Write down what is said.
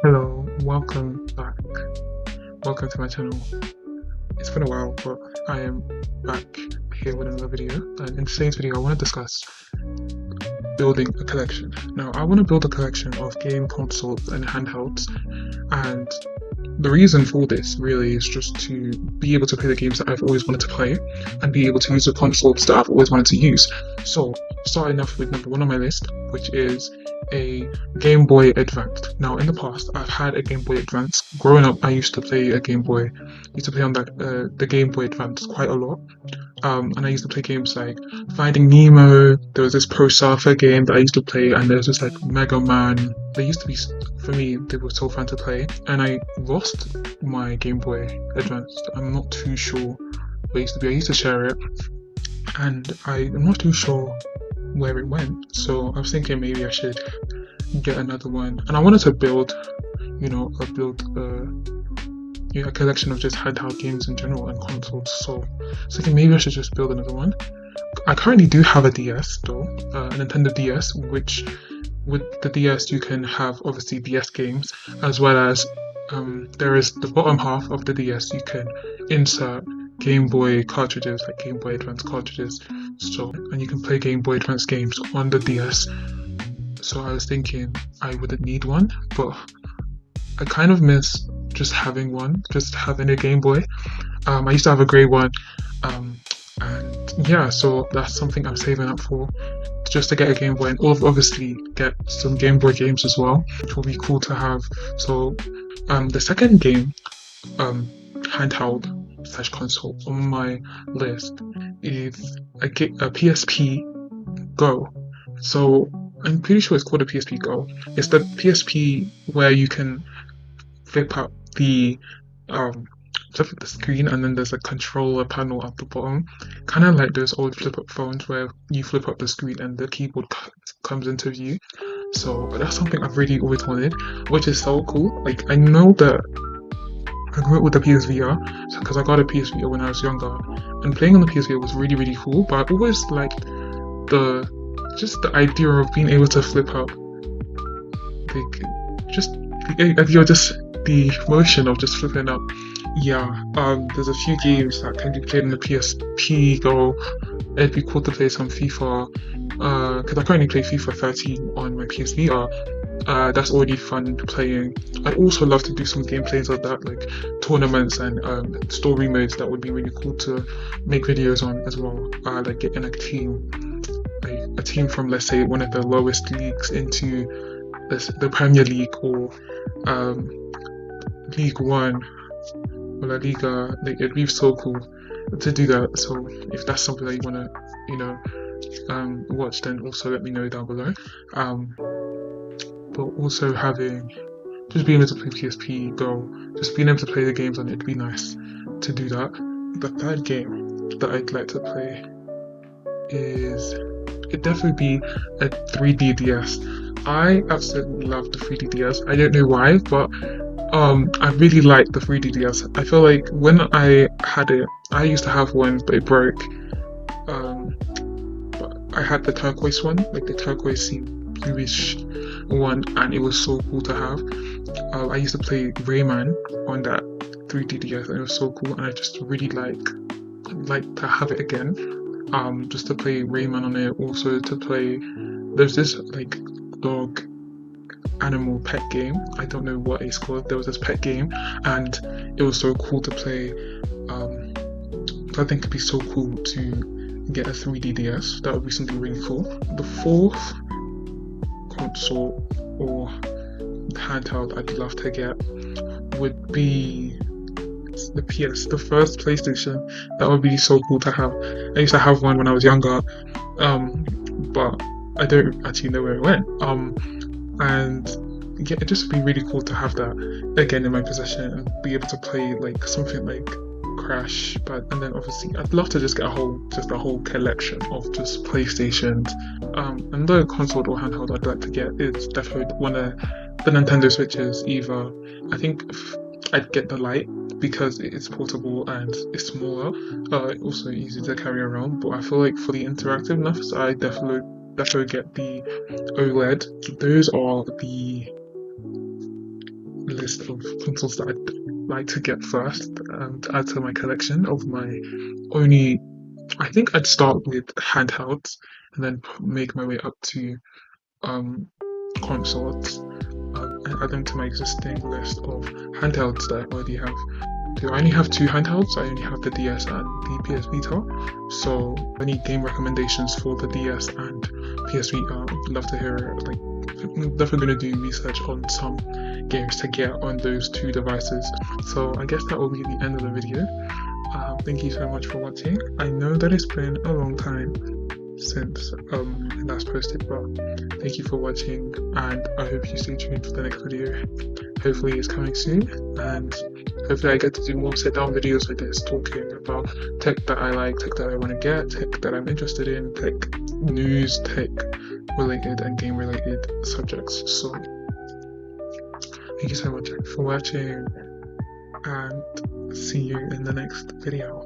Hello, welcome back. Welcome to my channel. It's been a while, but I am back here with another video. And in today's video, I want to discuss building a collection. Now, I want to build a collection of game consoles and handhelds, and the reason for this really is just to be able to play the games that I've always wanted to play and be able to use the consoles that I've always wanted to use. So, starting off with number one on my list, which is a Game Boy Advance. Now, in the past, I've had a Game Boy Advance. Growing up, I used to play a Game Boy. Used to play on the Game Boy Advance quite a lot. And I used to play games like Finding Nemo. There was this Pro Surfer game that I used to play, and there was this like Mega Man. They used to be, for me, they were so fun to play. And I lost my Game Boy Advance. I'm not too sure where it used to be. I used to share it, and I'm not too sure where it went. So I was thinking maybe I should get another one. And I wanted to build, a collection of just handheld games in general and consoles. So I was thinking maybe I should just build another one. I currently do have a DS though, a Nintendo DS, which with the DS you can have obviously DS games, as well as there is the bottom half of the DS you can insert Game Boy cartridges, like Game Boy Advance cartridges. So, and you can play Game Boy Advance games on the DS. So I was thinking I wouldn't need one, but I kind of miss just having one, just having a Game Boy. I used to have a grey one, and yeah, so that's something I'm saving up for, just to get a Game Boy, and obviously get some Game Boy games as well, which will be cool to have. So the second game, handheld slash console on my list is a PSP Go. So I'm pretty sure it's called a PSP Go. It's the PSP where you can flip up the screen, and then there's a controller panel at the bottom, kind of like those old flip up phones where you flip up the screen and the keyboard comes into view. So that's something I've really always wanted, which is so cool. Like, I know that I grew up with the PSVR because I got a PSVR when I was younger, and playing on the PSVR was really really cool. But I always liked the idea of being able to flip up, like just the motion of just flipping up. Yeah, there's a few games that can be played on the PSP Go. It'd be cool to play some FIFA, because I currently play FIFA 13 on my PSVR. That's already fun playing. I'd also love to do some gameplays like that, like tournaments and story modes. That would be really cool to make videos on as well. Like getting a team from, let's say, one of the lowest leagues into the Premier League, or League One, or La Liga. Like, it'd be so cool to do that. So if that's something that you wanna, watch, then also let me know down below. But also just being able to play PSP Go, just being able to play the games on it'd be nice to do that. The third game that I'd like to play it'd definitely be a 3D DS. I absolutely love the 3D DS. I don't know why, but I really like the 3D DS. I feel like when I had it, I used to have one, but it broke. But I had the turquoise one, like the turquoise bluish one, and it was so cool to have. I used to play Rayman on that 3D DS, and it was so cool, and I just really like to have it again. Just to play Rayman on it, also to play. There's this like dog animal pet game. I don't know what it's called. There was this pet game, and it was so cool to play. I think it'd be so cool to get a 3D DS. That would be something really cool. The fourth console or handheld I'd love to get would be the first PlayStation. That would be so cool to have. I used to have one when I was younger, but I don't actually know where it went. And yeah, it just would be really cool to have that again in my possession and be able to play like something like Crash. And then obviously I'd love to just get a whole collection of just PlayStations. Another console or handheld I'd like to get is definitely one of the Nintendo Switches. Either I think I'd get the Lite because it's portable and it's smaller, also easy to carry around. But I feel like for the interactiveness, I definitely get the OLED. Those are list of consoles that I'd like to get first and add to my collection of my only. I think I'd start with handhelds and then make my way up to um, consoles and add them to my existing list of handhelds that I already have. Do I only have two handhelds? I only have the DS and the PS Vita. So any game recommendations for the DS and PS Vita, I'd love to hear it. Like, I'm definitely going to do research on some games to get on those two devices. So I guess that will be the end of the video. Thank you so much for watching. I know that it's been a long time since I last posted, but thank you for watching, and I hope you stay tuned for the next video. Hopefully it's coming soon, and hopefully I get to do more sit down videos like this, talking about tech that I like, tech that I want to get, tech that I'm interested in, tech news, tech related and game related subjects. So thank you so much for watching, and see you in the next video.